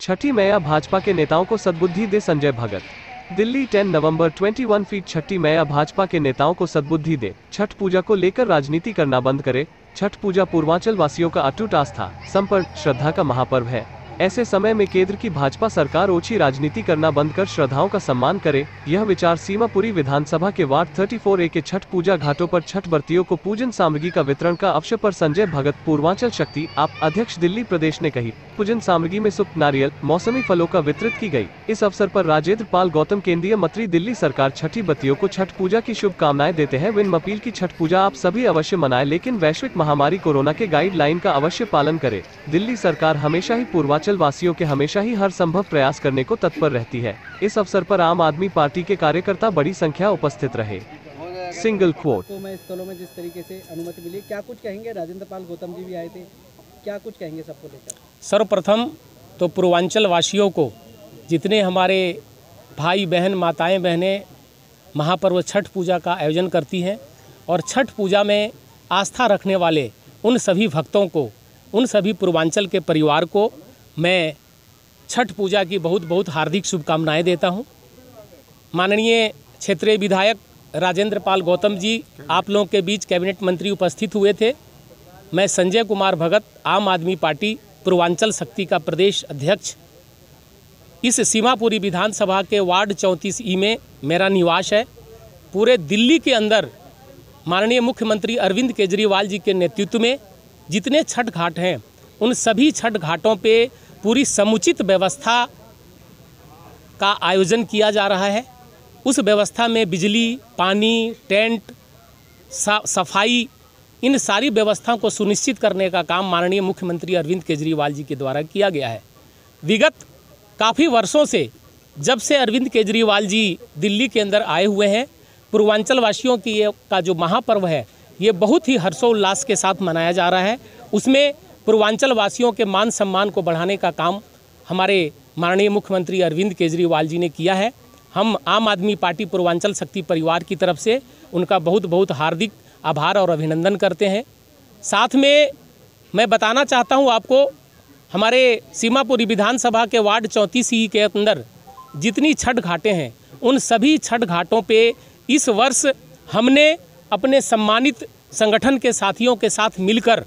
छठी मैया भाजपा के नेताओं को सद्बुद्धि दे, संजय भगत। दिल्ली 10 नवंबर 21 फीट छठी मैया भाजपा के नेताओं को सद्बुद्धि दे, छठ पूजा को लेकर राजनीति करना बंद करे। छठ पूजा पूर्वांचल वासियों का अटूट आस्था, संपर्क, श्रद्धा का महापर्व है। ऐसे समय में केंद्र की भाजपा सरकार ओछी राजनीति करना बंद कर श्रद्धाओं का सम्मान करे। यह विचार सीमापुरी विधानसभा के वार्ड 34A के छठ पूजा घाटों पर छठ व्रतियों को पूजन सामग्री का वितरण का अवसर पर संजय भगत, पूर्वांचल शक्ति आप अध्यक्ष दिल्ली प्रदेश ने कही। पूजन सामग्री में सूप, नारियल, मौसमी फलों का वितरित की गई। इस अवसर पर राजेंद्र पाल गौतम, केंद्रीय मंत्री, दिल्ली सरकार छठी व्रतियों को छठ पूजा की शुभकामनाएं देते हैं। विन अपील की छठ पूजा आप सभी अवश्य मनाएं, लेकिन वैश्विक महामारी कोरोना के गाइडलाइन का अवश्य पालन करें। दिल्ली सरकार हमेशा ही पूर्वांचल वासियों के हमेशा ही हर संभव प्रयास करने को तत्पर रहती है। इस अवसर पर आम आदमी पार्टी के कार्यकर्ता बड़ी संख्या उपस्थित रहे। Single quote. तो मैं स्थलों में जिस तरीके से अनुमति मिली, क्या कुछ कहेंगे? राजेंद्र पाल गौतम जी भी आए थे, क्या कुछ कहेंगे सबको लेकर? सर्वप्रथम तो पूर्वांचल वासियों को, जितने हमारे भाई बहन, माताएं बहनें महापर्व छठ पूजा का आयोजन करती हैं और छठ पूजा में आस्था रखने वाले उन सभी भक्तों को, उन सभी पूर्वांचल के परिवार को मैं छठ पूजा की बहुत बहुत हार्दिक शुभकामनाएं देता हूं। माननीय क्षेत्रीय विधायक राजेंद्र पाल गौतम जी आप लोगों के बीच कैबिनेट मंत्री उपस्थित हुए थे। मैं संजय कुमार भगत, आम आदमी पार्टी पूर्वांचल शक्ति का प्रदेश अध्यक्ष, इस सीमापुरी विधानसभा के वार्ड 34E में मेरा निवास है। पूरे दिल्ली के अंदर माननीय मुख्यमंत्री अरविंद केजरीवाल जी के नेतृत्व में जितने छठ घाट हैं, उन सभी छठ घाटों पे पूरी समुचित व्यवस्था का आयोजन किया जा रहा है। उस व्यवस्था में बिजली, पानी, टेंट, सफाई, इन सारी व्यवस्थाओं को सुनिश्चित करने का काम माननीय मुख्यमंत्री अरविंद केजरीवाल जी के द्वारा किया गया है। विगत काफ़ी वर्षों से, जब से अरविंद केजरीवाल जी दिल्ली के अंदर आए हुए हैं, पूर्वांचल वासियों की का जो महापर्व है, ये बहुत ही हर्षोल्लास के साथ मनाया जा रहा है। उसमें पूर्वांचल वासियों के मान सम्मान को बढ़ाने का काम हमारे माननीय मुख्यमंत्री अरविंद केजरीवाल जी ने किया है। हम आम आदमी पार्टी पूर्वांचल शक्ति परिवार की तरफ से उनका बहुत बहुत हार्दिक आभार और अभिनंदन करते हैं। साथ में मैं बताना चाहता हूं आपको, हमारे सीमापुरी विधानसभा के वार्ड 34E के अंदर जितनी छठ घाटें हैं, उन सभी छठ घाटों पे इस वर्ष हमने अपने सम्मानित संगठन के साथियों के साथ मिलकर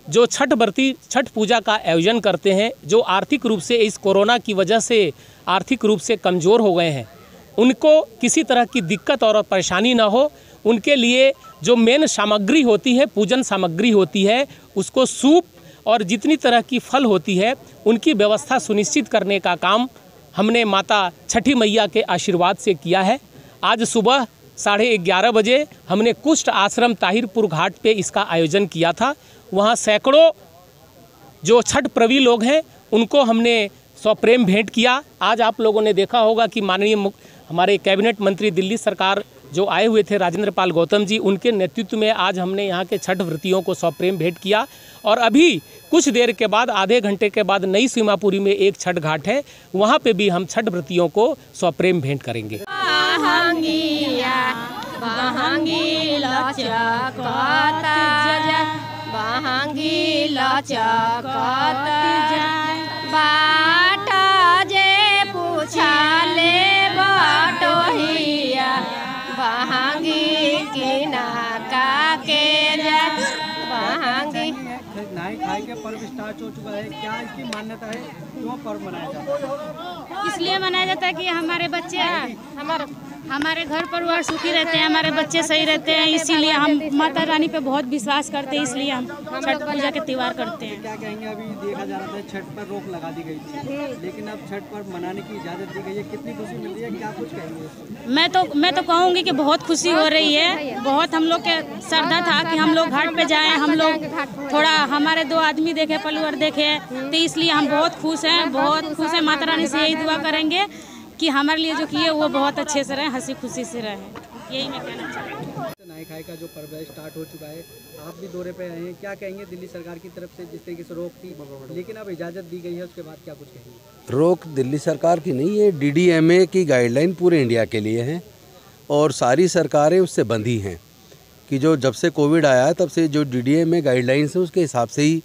जो छठ व्रती छठ पूजा का आयोजन करते हैं, जो आर्थिक रूप से इस कोरोना की वजह से आर्थिक रूप से कमज़ोर हो गए हैं, उनको किसी तरह की दिक्कत और परेशानी ना हो, उनके लिए जो मेन सामग्री होती है, पूजन सामग्री होती है, उसको सूप और जितनी तरह की फल होती है, उनकी व्यवस्था सुनिश्चित करने का काम हमने माता छठी मैया के आशीर्वाद से किया है। आज सुबह 11:30 बजे हमने कुष्ठ आश्रम ताहिरपुर घाट पे इसका आयोजन किया था। वहाँ सैकड़ों जो छठ प्रेमी लोग हैं, उनको हमने सप्रेम भेंट किया। आज आप लोगों ने देखा होगा कि माननीय हमारे कैबिनेट मंत्री दिल्ली सरकार जो आए हुए थे राजेंद्र पाल गौतम जी, उनके नेतृत्व में आज हमने यहाँ के छठ व्रतियों को सप्रेम भेंट किया। और अभी कुछ देर के बाद, आधे घंटे के बाद, नई सीमापुरी में एक छठ घाट है, वहाँ पे भी हम छठ व्रतियों को सप्रेम भेंट करेंगे। नहाई खाई के पर्व स्टार्ट हो चुका है, क्या इसकी मान्यता है, क्यों पर्व मनाया जाता है? इसलिए मनाया जाता है कि हमारे बच्चे हमारे घर परिवार सुखी रहते हैं, हमारे बच्चे सही रहते हैं, इसीलिए हम माता रानी पे बहुत विश्वास करते हैं, इसलिए हम छठ पूजा के त्यौहार करते हैं। क्या कहेंगे? अभी देखा जा रहा था छठ पर रोक लगा दी गई थी, लेकिन अब छठ पर्व मनाने की इजाज़त दी गई है, कितनी खुशी मिल रही है, क्या कुछ कहेंगे? मैं तो कहूँगी कि बहुत खुशी हो रही है। बहुत हम लोग के श्रद्धा था कि हम लोग घाट पे जाएं, हम लोग थोड़ा हमारे 2 आदमी देखे, परिवार देखे, तो इसलिए हम बहुत खुश हैं, बहुत खुश हैं। माता रानी से यही दुआ करेंगे कि हमारे लिए जो किए वो बहुत अच्छे से रहे, हंसी खुशी से रहे, यही मैं कहना चाहती हूँ। नहाई खाई का जो पर्व स्टार्ट हो चुका है, आप भी दौरे पे आए हैं, क्या कहेंगे? दिल्ली सरकार की तरफ से जिस तरीके से रोक थी, लेकिन अब इजाज़त दी गई है, उसके बाद क्या कुछ कहेंगे? रोक दिल्ली सरकार की नहीं है, DDMA की गाइडलाइन पूरे इंडिया के लिए है और सारी सरकारें उससे बंधी हैं कि जो जब से कोविड आया तब से जो DDMA गाइडलाइंस है उसके हिसाब से ही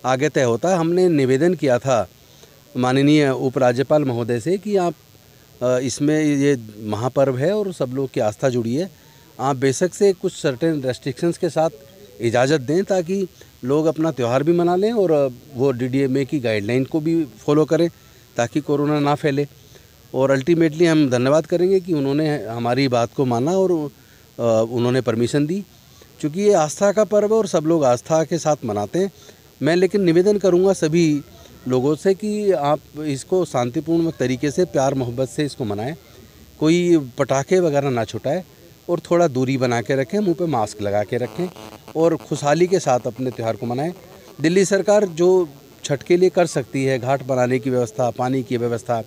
आगे तय होता है। हमने निवेदन किया था माननीय उपराज्यपाल महोदय से कि आप इसमें ये महापर्व है और सब लोग की आस्था जुड़ी है, आप बेशक से कुछ सर्टेन रेस्ट्रिक्शंस के साथ इजाज़त दें ताकि लोग अपना त्यौहार भी मना लें और वो DDMA की गाइडलाइन को भी फॉलो करें ताकि कोरोना ना फैले। और अल्टीमेटली हम धन्यवाद करेंगे कि उन्होंने हमारी बात को माना और उन्होंने परमिशन दी, क्योंकि ये आस्था का पर्व है और सब लोग आस्था के साथ मनाते हैं। मैं लेकिन निवेदन करूँगा सभी लोगों से कि आप इसको शांतिपूर्ण तरीके से प्यार मोहब्बत से इसको मनाएं, कोई पटाखे वगैरह ना छुटाएं और थोड़ा दूरी बना के रखें, मुंह पे मास्क लगा के रखें और खुशहाली के साथ अपने त्यौहार को मनाएं। दिल्ली सरकार जो छठ के लिए कर सकती है, घाट बनाने की व्यवस्था, पानी की व्यवस्था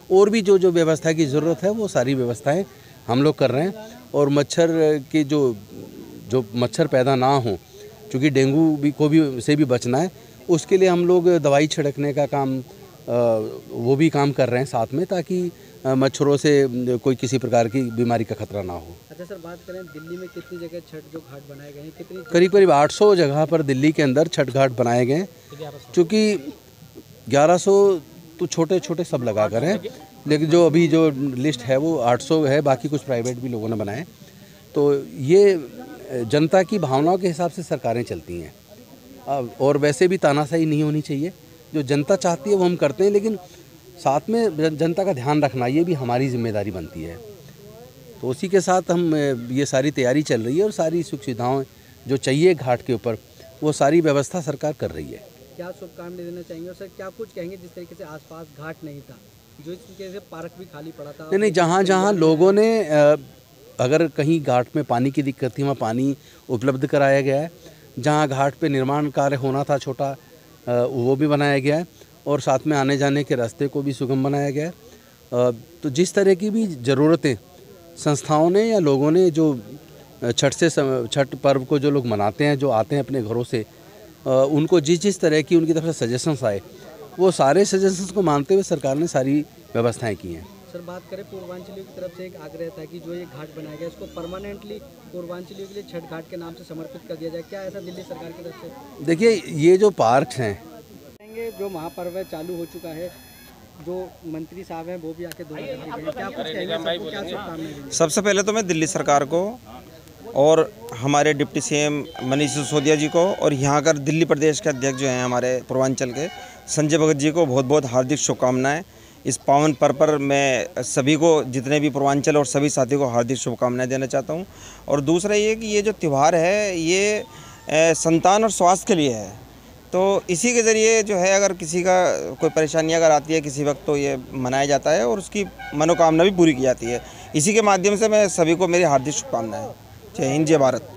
और भी जो व्यवस्था की ज़रूरत है वो सारी व्यवस्थाएं हम लोग कर रहे हैं। और मच्छर के जो मच्छर पैदा ना हो, क्योंकि डेंगू से भी बचना है, उसके लिए हम लोग दवाई छिड़कने का काम वो भी काम कर रहे हैं साथ में, ताकि मच्छरों से कोई किसी प्रकार की बीमारी का खतरा ना हो। अच्छा सर, बात करें दिल्ली में कितनी जगह छठ जो घाट बनाए गए हैं, कितनी करीब 800 जगह पर दिल्ली के अंदर छठ घाट बनाए गए हैं, क्योंकि 1100 तो छोटे छोटे सब लगा कर हैं, लेकिन जो अभी जो लिस्ट है वो 800 है, बाकी कुछ प्राइवेट भी लोगों ने बनाए। तो ये जनता की भावनाओं के हिसाब से सरकारें चलती हैं और वैसे भी तानाशाही नहीं होनी चाहिए। जो जनता चाहती है वो हम करते हैं, लेकिन साथ में जनता का ध्यान रखना ये भी हमारी जिम्मेदारी बनती है। तो उसी के साथ हम ये सारी तैयारी चल रही है और सारी सुख सुविधाएँ जो चाहिए घाट के ऊपर वो सारी व्यवस्था सरकार कर रही है। क्या शुभकामनाएं देना चाहेंगे और सर क्या कुछ कहेंगे जिस तरीके से आसपास घाट नहीं था, जो इस तरीके से पार्क भी खाली पड़ा था? नहीं, जहाँ लोगों ने अगर कहीं घाट में पानी की दिक्कत थी वहाँ पानी उपलब्ध कराया गया है, जहाँ घाट पे निर्माण कार्य होना था छोटा वो भी बनाया गया है और साथ में आने जाने के रास्ते को भी सुगम बनाया गया है। तो जिस तरह की भी ज़रूरतें संस्थाओं ने या लोगों ने जो छठ पर्व को जो लोग मनाते हैं, जो आते हैं अपने घरों से, उनको जिस तरह की उनकी तरफ से सजेशंस आए वो सारे सजेशंस को मानते हुए सरकार ने सारी व्यवस्थाएं की हैं। सर, बात करें पूर्वांचलियों की तरफ से एक आग्रह था कि जो ये घाट बनाया गया इसको परमानेंटली पूर्वांचलियों के लिए छठ घाट के नाम से समर्पित कर दिया जाए, क्या ऐसा दिल्ली सरकार की तरफ से? देखिए, ये जो पार्क्स हैं, जो महापर्व चालू हो चुका है, जो मंत्री साहब हैं वो भी आके दौरा करके गए, क्या कुछ कहेंगे, सबको क्या शुभकामनाएं? सबसे पहले तो मैं दिल्ली सरकार को और हमारे डिप्टी CM मनीष सिसोदिया जी को और यहाँ कर दिल्ली प्रदेश के अध्यक्ष जो हैं हमारे पूर्वांचल के संजय भगत जी को बहुत बहुत हार्दिक शुभकामनाएं। इस पावन पर्व पर मैं सभी को, जितने भी पूर्वांचल और सभी साथियों को हार्दिक शुभकामनाएं देना चाहता हूं। और दूसरा ये कि ये जो त्यौहार है ये संतान और स्वास्थ्य के लिए है, तो इसी के ज़रिए जो है अगर किसी का कोई परेशानी अगर आती है किसी वक्त तो ये मनाया जाता है और उसकी मनोकामना भी पूरी की जाती है। इसी के माध्यम से मैं सभी को मेरी हार्दिक शुभकामनाएँ। जय हिंद, जय भारत।